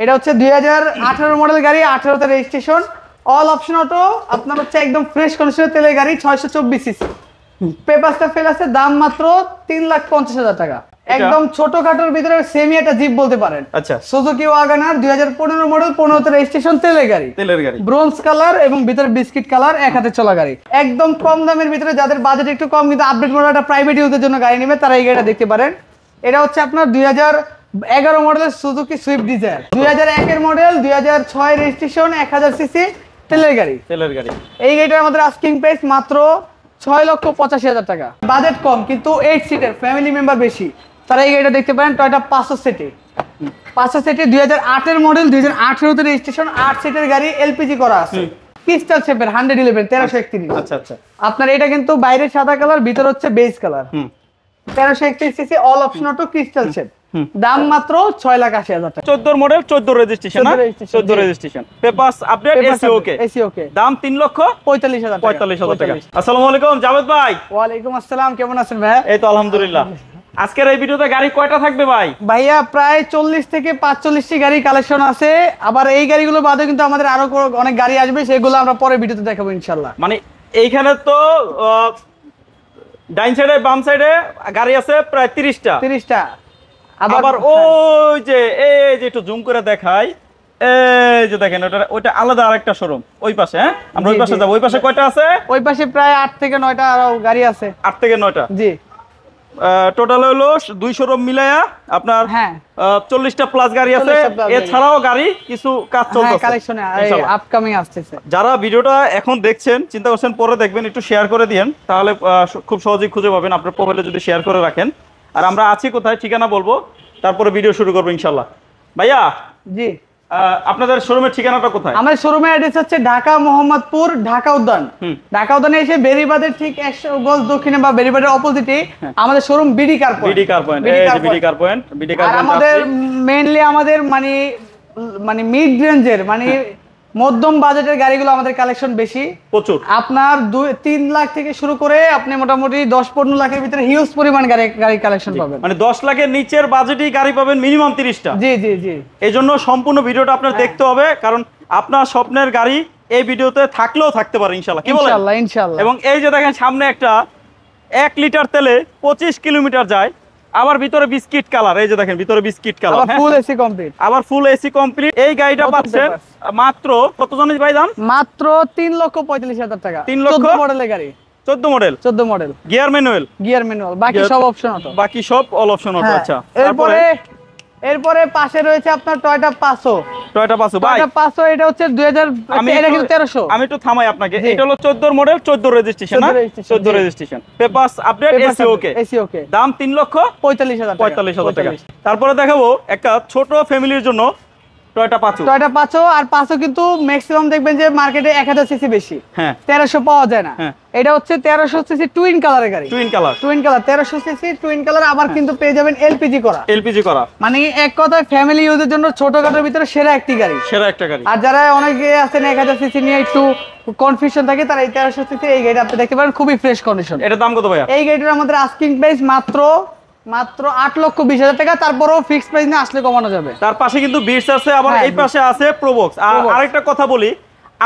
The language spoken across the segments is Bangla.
এটা হচ্ছে 2018 মডেল গাড়ি, 18তে রেজিস্ট্রেশন, অল অপশন অটো। আপনার হচ্ছে একদম ফ্রেশ কন্ডিশনের তেলের গাড়ি, 624 সিসি। পেপারসটা ফেল আছে, দাম মাত্র 3,50,000 টাকা। একদম ছোটখাটোর ভিতরে সেমি একটা জিপ বলতে পারেন। আচ্ছা, সুজুকি ওয়াগনার 2015 মডেল, 15তে রেজিস্ট্রেশন, তেলের গাড়ি। ব্রোঞ্জ কালার এবং ভিতরে বিস্কিট কালার, এক হাতে চলা গাড়ি। একদম কম দামের ভিতরে যাদের বাজেট একটু কম কিন্তু আপডেট মডেল একটা প্রাইভেট ইউজের জন্য গাড়ি নেবে, তারা এই গাড়িটা দেখতে পারেন। এটা হচ্ছে আপনার 2011 মডেলের সুজুকি সুইফট ডিজায়ার, 2001 এর মডেল, 2006 রেজিস্ট্রেশন, 1000 সিসি, তেলের গাড়ি। এই গাড়িটার আমাদের আস্কিং প্রাইস মাত্র 6,85,000 টাকা। বাজেট কম কিন্তু 8 সিটের, ফ্যামিলি মেম্বার বেশি, তারা এই গাড়িটা দেখতে পারেন। টয়োটা 500 সিটি, 500 সিটি 2008 এর মডেল, 2018তে রেজিস্ট্রেশন, 8 সিটের গাড়ি, এলপিজি করা আছে, ক্রিস্টাল শেপের, 111 1331। আচ্ছা আচ্ছা, আপনার এটা কিন্তু বাইরে সাদা কালার, ভিতর হচ্ছে beige colour, 1331 CC, all option auto, crystal shape. দাম মাত্র 6,80,000 টাকা। 14 model, 14 registration, 14 registration, papers update, AC okay, দাম 3,45,000 টাকা। আসসালামু আলাইকুম জাভেদ ভাই। ওয়ালাইকুম আসসালাম, কেমন আছেন ভাই? এই তো আলহামদুলিল্লাহ। আজকের এই ভিডিওতে গাড়ি কয়টা থাকবে ভাই? ভাইয়া প্রায় 40 থেকে 45টি গাড়ি কালেকশন আছে। আবার এই গাড়িগুলো বাদে কিন্তু আমাদের আরো অনেক গাড়ি আসবে, সেগুলো আমরা পরে ভিডিওতে দেখাবো ইনশাআল্লাহ। মানে এইখানে তো ডাইন সাইডে বাম সাইডে গাড়ি আছে প্রায় 30টা। আবার ওই যে এই যে একটু জুম করে দেখাই, এই যে দেখেন ওইটা আলাদা আরেকটা শোরুম ওই পাশে। হ্যাঁ, আমরা ওই পাশে যাব। ওই পাশে কয়টা আছে? ওই পাশে প্রায় 8 থেকে 9টা আরো গাড়ি আছে। 8 থেকে 9টা, জি। টোটাল হলো 2 শোরুম মিলায়া আপনার 40টা প্লাস গাড়ি আছে। এছাড়াও গাড়ি কিছু কাজ চলতেছে, কালেকশনে আপকামিং আসছে। যারা ভিডিওটা এখন দেখছেন, চিন্তা করছেন পরে দেখবেন, একটু শেয়ার করে দিয়েন, তাহলে খুব সহজেই খুঁজে পাবেন আপনার প্রোফাইলে যদি শেয়ার করে রাখেন। আর আমরা আছি কোথায়, ঠিকানা বলবো, তারপরে ভিডিও শুরু করবো ইনশাআল্লাহ। ভাইয়া, জি, আপনাদের শোরুমের ঠিকানাটা কোথায়? আমাদের শোরুমের অ্যাড্রেস হচ্ছে ঢাকা মোহাম্মদপুর, ঢাকা উদ্যান। ঢাকা উদ্যানে এসে বেরিবাদের ঠিক 100 গজ দক্ষিণে বা বেরিবাদের অপোজিটে আমাদের শোরুম বিডি কার পয়েন্ট। আমাদের মেইনলি আমাদের মানে মিড রেঞ্জের মানে মধ্যম বাজেটের গাড়িগুলো আমাদের কালেকশন বেশি, প্রচুর। আপনার 2-3 লাখ থেকে শুরু করে আপনি মোটামুটি 10-15 লাখের ভিতরে হিউজ পরিমাণ গাড়ি কালেকশন পাবেন। মানে 10 লাখের নিচের বাজেটেই গাড়ি পাবেন মিনিমাম 30টা। জি জি জি। এই জন্য সম্পূর্ণ ভিডিওটা আপনার দেখতে হবে, কারণ আপনার স্বপ্নের গাড়ি এই ভিডিওতে থাকলেও থাকতে পারে ইনশাআল্লাহ। কি বলেন? ইনশাআল্লাহ ইনশাআল্লাহ। এবং এই যে দেখেন সামনে একটা 1 লিটার তেলে 25 কিলোমিটার যায়, আবার ভিতরে বিস্কিট কালার, এই যে দেখেন ভিতরে বিস্কিট কালার, আবার ফুল এসি কমপ্লিট, এই গাড়িটা পাচ্ছেন মাত্র কত জানেন ভাই দাম? মাত্র 3,45,000 টাকা। 3 লক্ষ 14 মডেলের গাড়ি, 14 মডেল, গিয়ার ম্যানুয়াল, বাকি সব অপশন অটো, বাকি সব অল অপশন অটো। আচ্ছা, এরপরে পাশে রয়েছে আপনার টয়োটা পাসো। ভাই টয়োটা পাসো এটা হচ্ছে 2000, এটা কিন্তু 1300। আমি একটু থামাই আপনাকে, এটা হলো 14 মডেল, 14 রেজিস্ট্রেশন, না 14 registration, papers update, AC okay, দাম 3,45,000 টাকা। তারপরে দেখাবো একটা ছোট ফ্যামিলির জন্য টয়োটা পাঁচো। আর পাঁচো কিন্তু ম্যাক্সিমাম দেখবেন যে মার্কেটে 1000 সিসি বেশি, 1300 পাওয়া যায় না। এটা হচ্ছে 1300 সিসি টুইন কালারের গাড়ি, twin colour 1300 CC twin colour. আবার কিন্তু পেয়ে যাবেন এলপিজি করা, মানে এক কথায় ফ্যামিলি ইউজের জন্য ছোটখাটোর ভিতরে সেরা একটা গাড়ি। আর যারা অনেকে আছেন 1000 সিসি নিয়ে একটু কনফিউশন থাকে, তারা এই 1300 সিসি এই গাড়িটা আপনি দেখতে পারেন, খুবই ফ্রেশ কন্ডিশন। এটা দাম কত ভাইয়া? এই গাড়িটার আমাদের আস্কিং প্রাইস মাত্র 8,20,000 টাকা। তারপরেও ফিক্সড প্রাইস না আসলে কমানো যাবে। তার পাশে কিন্তু বিটস আছে, আবার এই পাশে আছে প্রোবক্স। আর আরেকটা কথা বলি,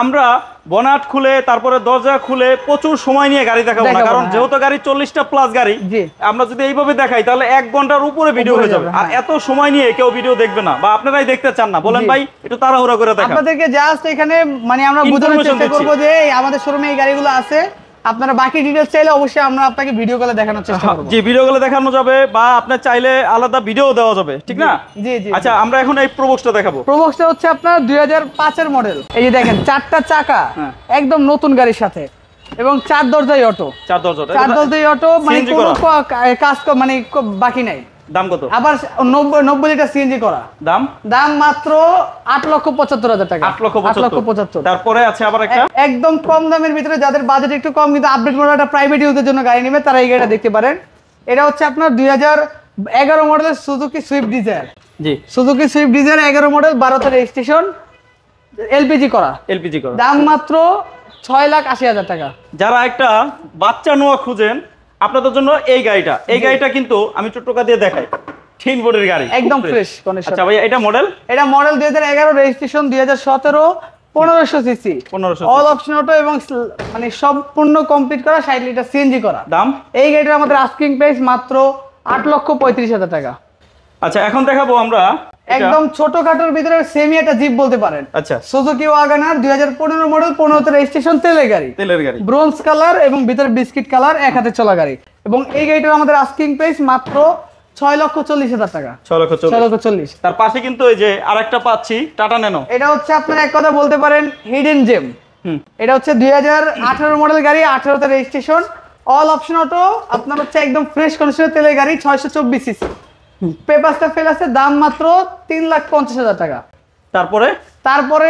আমরা বনাট খুলে তারপরে দরজা খুলে প্রচুর সময় নিয়ে গাড়ি দেখাবো না, কারণ যেহেতু গাড়ি 40টা প্লাস গাড়ি, আমরা যদি এইভাবে দেখাই তাহলে 1 ঘন্টার উপরে ভিডিও হয়ে যাবে। আর এত সময় নিয়ে কেউ ভিডিও দেখবে না, বা আপনারাই দেখতে চান না। বলেন ভাই, একটু তাড়াহুড়া করে দেখান। আপনাদেরকে জাস্ট এখানে মানে আমরা বোঝানোর চেষ্টা করব যে আমাদের শোরুমে এই গাড়িগুলো আছে। আপনারা বাকি ডিটেইলস চাইলে অবশ্যই আমরা আপনাকে ভিডিও কলে দেখানোর চেষ্টা করব। জি, ভিডিও কলে দেখানো যাবে, বা আপনি চাইলে আলাদা ভিডিও দেওয়া যাবে, ঠিক না? জি জি। আচ্ছা, আমরা এখন এই প্রোবক্সটা দেখাবো। প্রোবক্সটা হচ্ছে আপনার 2005 এর মডেল। এই যে দেখেন 4টা চাকা, একদম নতুন গাড়ির সাথে, এবং 4 দরজাই অটো। 4 দরজাই অটো, মানে কোনো কাজ মানে বাকি নাই। দাম কত? আবার 90 লিটার সিএনজি করা। দাম মাত্র 8,75,000 টাকা। 8,75,000। তারপরে আছে আবার একটা একদম কম দামের ভিতরে যাদের বাজেট একটু কম কিন্তু আপডেট মডেল একটা প্রাইভেট ইউজের জন্য গাড়ি নেবে, তারা এই গাড়িটা দেখতে পারেন। এটা হচ্ছে আপনার 2011 মডেলের সুজুকি সুইফট ডিজায়ার। জি, সুজুকি সুইফট ডিজায়ার 11 মডেল, 12তে রেজিস্ট্রেশন, এলপিজি করা। দাম মাত্র 6,80,000 টাকা। যারা একটা বাচ্চা নোয়া খুঁজেন আপনাদের জন্য এই গাড়িটা কিন্তু আমি একটু টোকা দিয়ে দেখাই। তিন বডির গাড়ি একদম ফ্রেশ কন্ডিশন। আচ্ছা ভাই এটা model 2011, registration 2017, 1500 CC, 1500 all option auto এবং মানে সম্পূর্ণ কমপ্লিট করা, 60 লিটার সিএনজি করা। দাম এই গাড়িটার আমাদের আস্কিং প্রাইস মাত্র 8,35,000 টাকা। আচ্ছা এখন দেখাবো আমরা একদম ছোটখাটোর ভিতরে সেমি একটা জিপ বলতে পারেন। আচ্ছা সুজুকি ওয়াগনার 2015 মডেল, 15 রেজিস্ট্রেশন, তেলের গাড়ি, ব্রোঞ্জ কালার এবং ভিতরে বিস্কিট কালার, এক হাতে চলা গাড়ি। এবং এই গাড়িটার আমাদের আস্কিং প্রাইস মাত্র 6,40,000 টাকা। 6,40,000। তার পাশে কিন্তু এই যে আরেকটা পাচ্ছি টাটা ন্যানো, এটা হচ্ছে আপনার এক কথা বলতে পারেন হিডেন জেম। এটা হচ্ছে 2018 মডেল গাড়ি, 18তে রেজিস্ট্রেশন, অল অপশন অটো, আপনার হচ্ছে একদম ফ্রেশ কন্ডিশনের তেলের গাড়ি, 624 সিসি, পেপারসটা ফেল আছে, দাম মাত্র 3,50,000 টাকা। তারপরে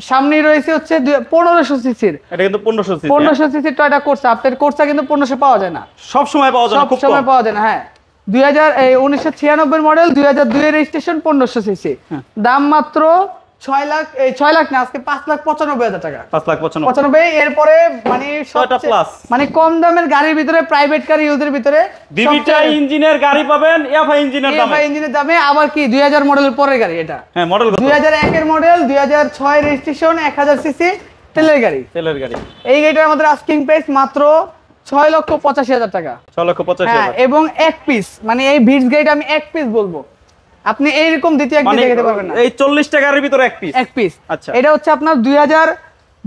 সামনেই রয়েছে হচ্ছে 1500 সিসির, এটা কিন্তু 1500 সিসির টয়টা কোর্সা। আপনার কোর্সা কিন্তু 1500 পাওয়া যায় না, সব সময় পাওয়া যায় না, সব সময় পাওয়া যায় না। হ্যাঁ 1996 মডেল, 2002 রেজিস্ট্রেশন, 1500 সিসি, দাম মাত্র 6 লাখ না, আজকে 5,95,000 টাকা। 5,95,000। এরপরে মানে কম দামের গাড়ির ভিতরে, প্রাইভেট কার ইউজের ভিতরে ডিভিটা ইঞ্জিনের গাড়ি পাবেন এফআই ইঞ্জিনের দামে। আবার কি 2000 মডেলের পরের গাড়ি এটা। হ্যাঁ মডেল 2001 এর মডেল, 2006 রেজিস্ট্রেশন, 1000 সিসি, তেলের গাড়ি। এই গাড়িটার আমাদের আস্কিং প্রাইস মাত্র 6,85,000 টাকা। 6,85,000। এবং এক পিস, মানে এই ভিটস গাড়িটা আমি এক পিস বলবো, আপনি এইরকম দ্বিতীয় একদিন দেখাতে পারবেন না। এই 40 টাকার ভিতরে এক পিস। আচ্ছা এটা হচ্ছে আপনার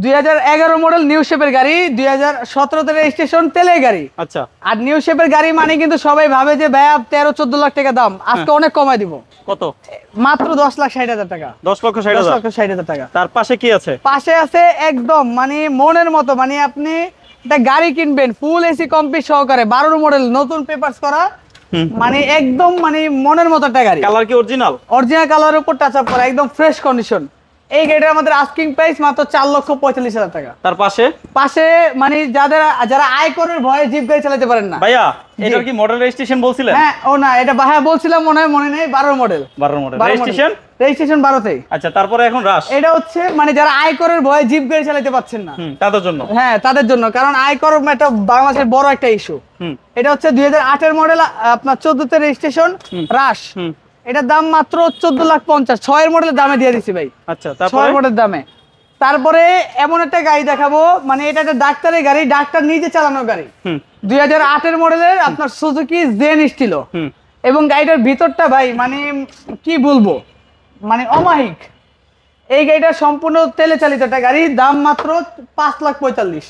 2011 মডেল নিউ শেপের গাড়ি, 2017 রেজিস্ট্রেশন, তেলের গাড়ি। আচ্ছা আর নিউ শেপের গাড়ি মানে কিন্তু সবাই ভাবে যে ভাই 13-14 লাখ টাকা দাম, আজকে অনেক কমায় দিব। কত? মাত্র 10,60,000 টাকা। 10,60,000 টাকা। তার পাশে কি আছে? পাশে আছে একদম মানে মনের মতো, মানে আপনি একটা গাড়ি কিনবেন ফুল এসি কমপ্লিট সহকারে, 12 মডেল, নতুন পেপারস করা, মানে একদম মানে মনের মতো একটা গাড়ি। কালার কি অরিজিনাল কালারের উপর টাচ আপ করা, একদম ফ্রেশ কন্ডিশন। এই গাড়িটার আমাদের আস্কিং প্রাইস মাত্র 4,45,000 টাকা। তার পাশে মানে যারা আয়করের ভয়ে জিপ গাড়ি চালাতে পারেন না। ভাইয়া এটার কি মডেল রেজিস্ট্রেশন বলছিলেন? হ্যাঁ ও না, এটা ভাইয়া বলছিলাম মনে নেই, 12 মডেল রেজিস্ট্রেশন 12তেই। আচ্ছা তারপরে এখন রাশ, এটা হচ্ছে মানে যারা আয়করের ভয়ে জিপ গাড়ি চালাতে পারছেন না তাদের জন্য। হ্যাঁ তাদের জন্য, কারণ আয়কর একটা বাংলাদেশের বড় একটা ইস্যু। এটা হচ্ছে 2008 মডেল, আপনার 14তে রেজিস্ট্রেশন, রাশ। এটার দাম মাত্র 14,50,000, 6 এর মডেলের দামে দিয়ে দিছি ভাই। আচ্ছা 6 মডেলের দামে। তারপরে এমন একটা গাড়ি দেখাবো, মানে এটা একটা ডাক্তারের গাড়ি, ডাক্তার নিজে চালানো গাড়ি, 2008 মডেলের আপনার সুজুকি জেন স্টিলো। এবং গাড়িটার ভিতরটা ভাই মানে কি বলবো, মানে অমায়িক। এই গাড়িটা সম্পূর্ণ তেলে চালিত একটা গাড়ি, দাম মাত্র 5,45,000।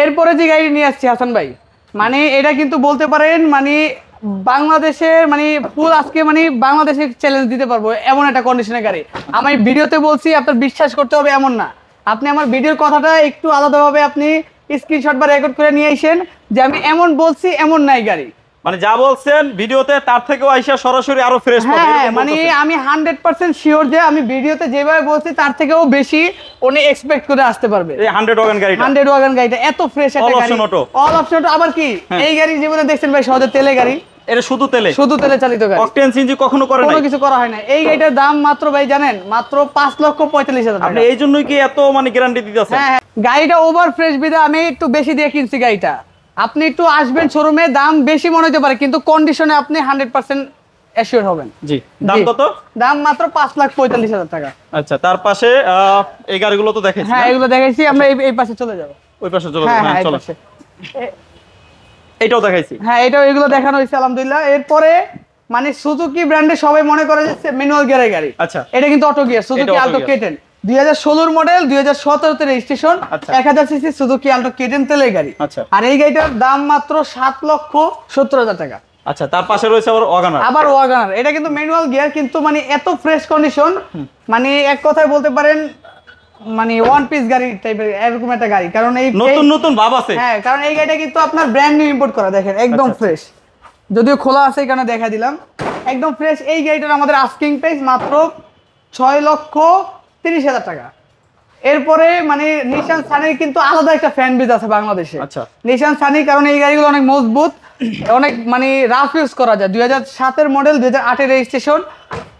এরপরে যে গাড়ি নিয়ে আসছি হাসান ভাই, মানে এটা কিন্তু বলতে পারেন মানে বাংলাদেশের মানে ফুল আজকে মানে বাংলাদেশে চ্যালেঞ্জ দিতে পারবো এমন একটা কন্ডিশনের গাড়ি। আমি ভিডিওতে বলছি, আপনার বিশ্বাস করতে হবে এমন না, আপনি আমার ভিডিওর কথাটা একটু আলাদাভাবে আপনি স্ক্রিনশট বা রেকর্ড করে নিয়ে আসেন যে আমি এমন বলছি, এমন নাই গাড়ি। মানে যা বলছেন ভিডিওতে তার থেকেও আইসা সরাসরি আরো ফ্রেশ পাবে। হ্যাঁ মানে আমি 100% শিওর যে আমি ভিডিওতে যেভাবে বলছি তার থেকেও বেশি উনি এক্সপেক্ট করে আসতে পারবে। এই 100 ওয়াগন গাড়িটা এত ফ্রেশ একটা গাড়ি, অল অপশন অটো। আবার কি এই গাড়ি জীবনে দেখছেন ভাই সহজে তেলে গাড়ি, এটা শুধু তেলে চালিত গাড়ি, অকটেন সিএনজি কখনো করে নাই, কোনো কিছু করা হয় না। এই গাড়িটার দাম মাত্র ভাই জানেন মাত্র 5,45,000 টাকা। আপনি এই জন্যই কি এত মানে গ্যারান্টি দিতেছেন? হ্যাঁ গাড়িটা ওভার ফ্রেশ বিদা আমি একটু বেশি দিয়ে কিনছি গাড়িটা। আপনি একটু আসবেন শোরুমে, দাম বেশি মনে হতে পারে কিন্তু কন্ডিশনে আপনি 100% এশিওর হবেন। জি দাম কত? দাম মাত্র 5,45,000 টাকা। আচ্ছা তার পাশে এই গাড়িগুলো তো দেখাইছি। হ্যাঁ এগুলো দেখাইছি, আমরা এই পাশে চলে যাব। ওই পাশে চলে যাব। হ্যাঁ চলো, এটাও দেখাইছি। হ্যাঁ এগুলো দেখানো হয়েছে আলহামদুলিল্লাহ। এরপরে মানে সুজুকি ব্র্যান্ডে সবাই মনে করে যে ম্যানুয়াল গিয়ারের গাড়ি, আচ্ছা এটা কিন্তু auto gear, Suzuki Alto K10, 2016 model, 2017 registration, 1000 CC, Suzuki Alto K10 তেলের গাড়ি। আচ্ছা আর এই গাড়িটার দাম মাত্র 7,70,000 টাকা। আচ্ছা তার পাশে রয়েছে আবার ওয়াগনার। এটা কিন্তু ম্যানুয়াল গিয়ার কিন্তু মানে এত ফ্রেশ কন্ডিশন, মানে এক কথায় বলতে পারেন মানে ওয়ান পিস গাড়ি টাইপের এরকম একটা গাড়ি, কারণ এই নতুন ভাব আছে। হ্যাঁ কারণ এই গাড়িটা কিন্তু আপনার ব্র্যান্ড নিউ ইম্পোর্ট করা, দেখেন একদম ফ্রেশ, যদিও খোলা আছে এখানে দেখা দিলাম, একদম ফ্রেশ। এই গাড়িটার আমাদের আস্কিং প্রাইস মাত্র 6,30,000 টাকা। এরপরে মানে নিশান সানির কিন্তু আলাদা একটা ফ্যান বেজ আছে বাংলাদেশে। আচ্ছা নিশান সানি, কারণ এই গাড়িগুলো অনেক মজবুত, অনেক মানে রাফ ইউজ করা যায়। 2007 model, 2008 registration,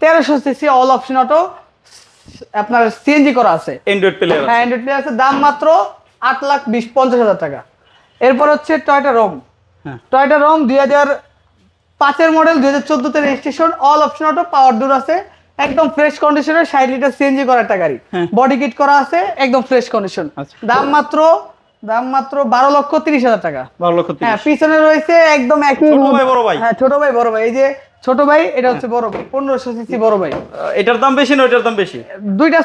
1300 CC, all option auto, আপনার সিএনজি করা আছে, অ্যান্ড্রয়েড প্লে আছে। হ্যাঁ অ্যান্ড্রয়েড প্লে আছে, দাম মাত্র 8,50,000 টাকা। এরপর হচ্ছে টয়োটা রোম। টয়োটা রোম 5 এর মডেল 2014 তে রেজিস্ট্রেশন, অল অপশন অটো, পাওয়ার ডোর আছে, একদম ফ্রেশ কন্ডিশনে, 60 লিটার সিএনজি করা একটা গাড়ি, বডি কিট করা আছে, একদম ফ্রেশ কন্ডিশন। দাম মাত্র 12,30,000 টাকা। 12,30,000। হ্যাঁ, পিছনে রয়েছে একদম একই ছোট ভাই বড় ভাই। হ্যাঁ, ছোট ভাই বড় ভাই, এই যে ছোট ভাই, এটা হচ্ছে বড় ভাই, 1500 সিসি বড় ভাই। এটার দাম বেশি না ওটার দাম বেশি? দুইটা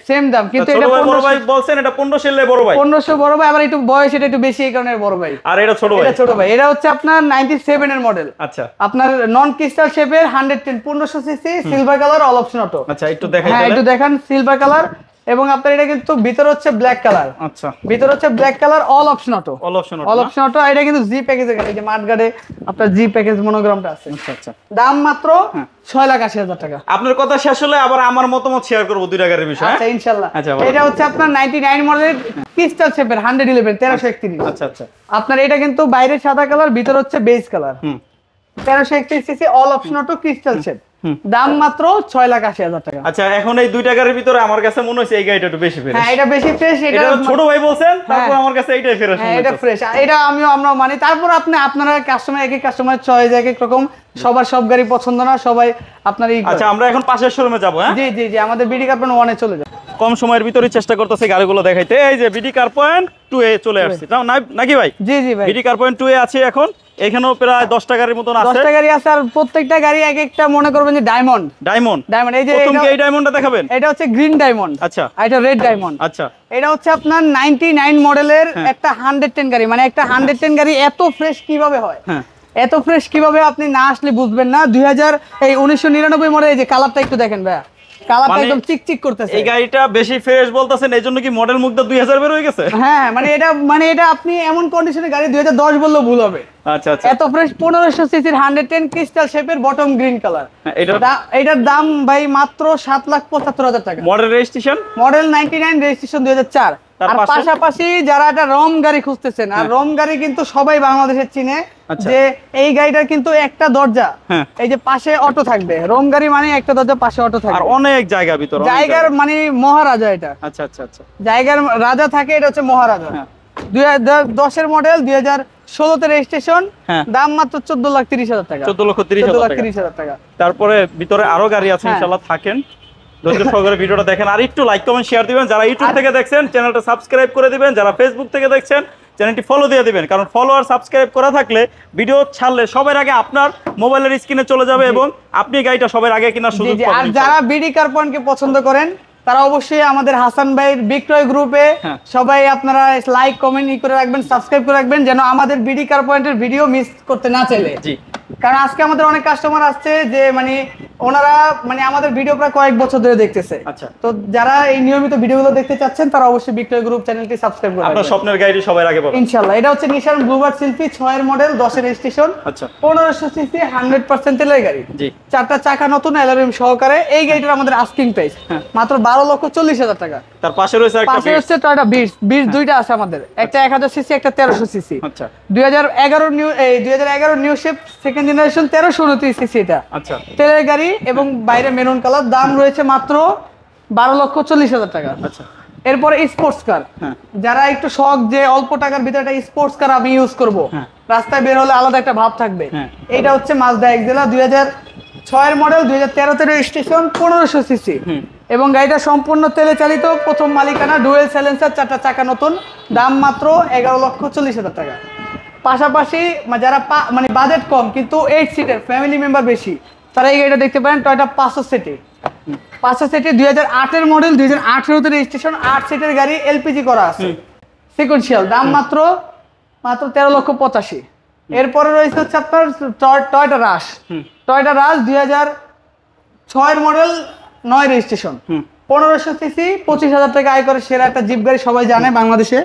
সেম দাম, কিন্তু এটা বড় ভাই বলছেন, এটা 1500 এর বড় ভাই, 1500 বড় ভাই, আবার একটু বয়স এটা একটু বেশি, এই কারণে বড় ভাই। আর এটা ছোট ভাই? এটা ছোট ভাই, এটা হচ্ছে আপনার 97 এর মডেল। আচ্ছা, আপনার নন ক্রিস্টাল শেপের 110 1500 CC silver colour, all option auto. আচ্ছা, একটু দেখাই। হ্যাঁ, একটু দেখান, সিলভার কালার, এবং আপনার এটা কিন্তু ভিতর হচ্ছে ব্ল্যাক কালার। আচ্ছা, ভিতর হচ্ছে black colour, all option auto. All option auto, এটা কিন্তু জি প্যাকেজে গাড়ি, যে মাঠ গাড়ে আপনার জি প্যাকেজ মনোগ্রামটা আছে। আচ্ছা আচ্ছা। দাম মাত্র 6,80,000 টাকা। আপনার কথা শেষ হলে আবার আমার মতামত শেয়ার করব দুইটা গাড়ির বিষয়ে। আচ্ছা, ইনশাআল্লাহ। আচ্ছা, এটা হচ্ছে আপনার 99 মডেলের ক্রিস্টাল শেপের 111 1331। আচ্ছা আচ্ছা। আপনার এটা কিন্তু বাইরে সাদা কালার, ভিতর হচ্ছে beige colour. 1331 CC, all option auto, crystal shape. দাম মাত্র 6,80,000 টাকা। আচ্ছা, এখন এই দুইটা গাড়ির ভিতরে আমার কাছে মনে হচ্ছে এই গাড়িটা একটু বেশি ফ্রেশ। হ্যাঁ, এটা বেশি ফ্রেশ। এটা ছোট ভাই বলছেন, তারপর আমার কাছে এইটাই ফ্রেশ। হ্যাঁ, এটা ফ্রেশ, এটা আমরাও মানি। তারপর আপনারা কাস্টমার, এক এক কাস্টমার চয়েস এক এক রকম, সবার সব গাড়ি পছন্দ না, সবাই আপনার। আচ্ছা, আমরা এখন পাশের শোরুমে যাব। হ্যাঁ, জি জি জি, আমাদের বিডি কার পয়েন্ট 1 এ চলে যাব। কম সময়ের ভিতরে চেষ্টা করতেছে গাড়িগুলো দেখাইতে। এই যে বিডি কার পয়েন্ট 2 এ চলে আসছে নাকি ভাই? জি জি ভাই, বিডি কার পয়েন্ট 2 এ আছে এখন। এখানেও প্রায় 10টা গাড়ির মতন আছে। 10টা গাড়ি আছে, আর প্রত্যেকটা গাড়ি এক একটা মনে করবেন যে ডায়মন্ড। এই যে প্রথম কি এই ডায়মন্ডটা দেখাবেন? এটা হচ্ছে গ্রিন ডায়মন্ড। আচ্ছা, আর এটা রেড ডায়মন্ড। আচ্ছা, এটা হচ্ছে আপনার 99 মডেলের একটা 110 গাড়ি, মানে একটা 110 গাড়ি এত ফ্রেশ কিভাবে হয়? হ্যাঁ, এত ফ্রেশ কিভাবে আপনি না আসলে বুঝবেন না। 1999 মডেল, এই যে কালারটা একটু দেখেন ভাইয়া, কালারটা একদম চিকচিক করতেছে। এই গাড়িটা বেশি ফ্রেশ বলতাছেন, এইজন্য কি মডেল মুখটা 2000 বের হয়ে গেছে? হ্যাঁ, মানে এটা আপনি এমন কন্ডিশনে গাড়ি 2010 বললেও ভুল হবে। আচ্ছা আচ্ছা। এত ফ্রেশ 1500 সিসির 110 ক্রিস্টাল শেপের বটম গ্রিন কালার। এটার দাম ভাই মাত্র 7,75,000 টাকা। Model registration? Model 99, registration 2004। আর পাশাপাশি যারা একটা রম গাড়ি খুঁজতেছেন, আর রম গাড়ি কিন্তু সবাই বাংলাদেশের চিনে, যে এই গাড়িটার কিন্তু একটা দরজা, এই যে পাশে অটো থাকবে। রম গাড়ি মানে একটা দরজা, পাশে অটো থাকবে, আর অনেক জায়গা ভিতরে, জায়গার মানে মহারাজা এটা। আচ্ছা আচ্ছা আচ্ছা, জায়গার রাজা থাকে, এটা হচ্ছে মহারাজা। 2010 এর মডেল, 2016 তে রেজিস্ট্রেশন। দাম মাত্র 14,30,000 টাকা। 14,30,000 টাকা। তারপরে ভিতরে আরো গাড়ি আছে, ইনশাআল্লাহ থাকেন, ধৈর্য সহকারে ভিডিওটা দেখেন, আর একটু লাইক কমেন্ট শেয়ার দিবেন। যারা ইউটিউব থেকে দেখছেন চ্যানেলটা সাবস্ক্রাইব করে দিবেন, যারা ফেসবুক থেকে দেখছেন চ্যানেলটি ফলো দিয়ে দিবেন, কারণ ফলো আর সাবস্ক্রাইব করা থাকলে ভিডিও ছাড়লে সবার আগে আপনার মোবাইলের স্ক্রিনে চলে যাবে, এবং আপনি গাড়িটা সবার আগে কেনার সুযোগ পাবেন। আর যারা বিডি কার পয়েন্টকে পছন্দ করেন, তারা অবশ্যই আমাদের হাসান ভাইয়ের বিক্রয় গ্রুপে সবাই আপনারা লাইক কমেন্ট করে রাখবেন, সাবস্ক্রাইব করে রাখবেন, যেন আমাদের বিডি কার পয়েন্টের ভিডিও মিস করতে না চাইলে। জি, কারণ আজকে আমাদের অনেক কাস্টমার আসছে, যে মানে ওনারা মানে আমাদের ভিডিও প্রায় কয়েক বছর ধরে দেখতেছে। আচ্ছা, তো যারা এই নিয়মিত ভিডিওগুলো দেখতে চাচ্ছেন, তারা অবশ্যই বিক্রয় গ্রুপ চ্যানেলটি সাবস্ক্রাইব করবেন। আপনার স্বপ্নের গাড়ি সবার আগে পাবেন ইনশাআল্লাহ। এটা হচ্ছে নিশান ব্লুবার্ড শিল্পী 6 এর মডেল, 10 এর রেজিস্ট্রেশন। আচ্ছা, 1500 সিসি 100% তেলের গাড়ি। জি, 4টা চাকা নতুন, অ্যালুমিনিয়াম সহকারে। এই গাড়িটার আমাদের আস্কিং প্রাইস মাত্র 12,40,000 টাকা। তার পাশে রয়েছে টয়োটা বিটস দুইটা আছে আমাদের, একটা 1000 সিসি, একটা 1300 সিসি। আচ্ছা, 2011 new shape second generation 1329 CC এটা। আচ্ছা, তেলের গাড়ি এবং বাইরে মেরুন কালার। দাম রয়েছে মাত্র 12,40,000 টাকা। আচ্ছা, এরপরে স্পোর্টস কার, যারা একটু শখ যে অল্প টাকার ভিতরে একটা স্পোর্টস কার আমি ইউজ করব, রাস্তায় বের হলে আলাদা একটা ভাব থাকবে, এটা হচ্ছে মাজদা এক্সেলা 2006 এর মডেল, 2013 তে রেজিস্ট্রেশন, 1500 সিসি, এবং গাড়িটা সম্পূর্ণ তেলে চালিত, প্রথম মালিকানা, ডুয়েল সাইলেন্সার, 4টা চাকা নতুন। দাম মাত্র 11,40,000 টাকা। পাশাপাশি যারা মানে বাজেট কম কিন্তু 8 সিটের ফ্যামিলি মেম্বার বেশি, তারা এই গাড়িটা দেখতে পারেন, টয়োটা 500 সিটি। 500 সিটি 2008 এর মডেল, 2018 তে রেজিস্ট্রেশন, 8 সিটের গাড়ি, এলপিজি করা আছে, সিকোয়েন্সিয়াল। দাম মাত্র 13,85,000। এরপরে রয়েছে হচ্ছে আপনার টয়োটা রাশ। টয়োটা রাশ 2006 এর মডেল, 9 রেজিস্ট্রেশন, 1500 সিসি, 25,000 টাকা আয় করে সেরা একটা জিপ গাড়ি, সবাই জানে বাংলাদেশে।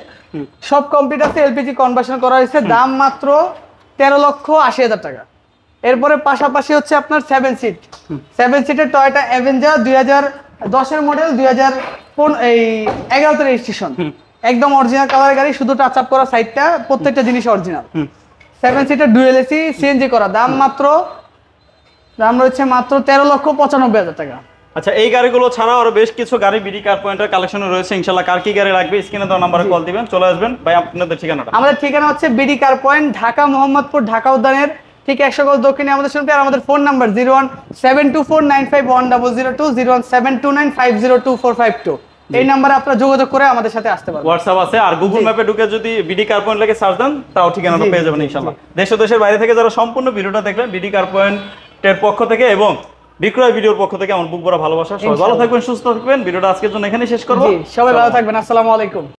সব কমপ্লিট আছে, এলপিজি কনভার্সন করা হয়েছে। দাম মাত্র 13,80,000 টাকা। এরপরে পাশাপাশি হচ্ছে আপনার 7 সিটের টয়োটা অ্যাভেঞ্জার 2010 এর মডেল, 2011 তে রেজিস্ট্রেশন, একদম অরিজিনাল কালার গাড়ি, শুধু টাচ আপ করা সাইডটা, প্রত্যেকটা জিনিস অরিজিনাল। 7 সিটের ডুয়েল এসি, সিএনজি করা। দাম রয়েছে মাত্র 13,95,000 টাকা। আচ্ছা, এই গাড়িগুলো ছাড়াও আরো বেশ কিছু গাড়ি বিডি কার পয়েন্টের কালেকশনে রয়েছে। ইনশাআল্লাহ কার কি গাড়ি লাগবে স্ক্রিনে দেওয়া নম্বরে কল দিবেন, চলে আসবেন। ভাই আপনাদের ঠিকানাটা? আমাদের ঠিকানা হচ্ছে BD car point, Dhaka Mohammadpur, Dhaka উদ্যানের ঠিক 100 গজ দক্ষিণে আমাদের শোরুমটি। আর আমাদের ফোন নাম্বার 01724951002, 01729502452। এই নাম্বারে আপনারা যোগাযোগ করে আমাদের সাথে আসতে পারবেন। হোয়াটসঅ্যাপ আছে, আর গুগল ম্যাপে ঢুকে যদি বিডি কার পয়েন্ট লেগে সার্চ দেন তাও ঠিকানাটা পেয়ে যাবেন ইনশাআল্লাহ। দেশ ও দেশের বাইরে থেকে যারা সম্পূর্ণ ভিডিওটা দেখলেন, বিডি কার পয়েন্টের পক্ষ থেকে এবং বিক্রয় ভিডিওর পক্ষ থেকে আমার বুক ভরা ভালোবাসা। সবাই ভালো থাকবেন, সুস্থ থাকবেন। ভিডিওটা আজকের জন্য এখানেই শেষ করব। সবাই ভালো থাকবেন। আসসালামু আলাইকুম।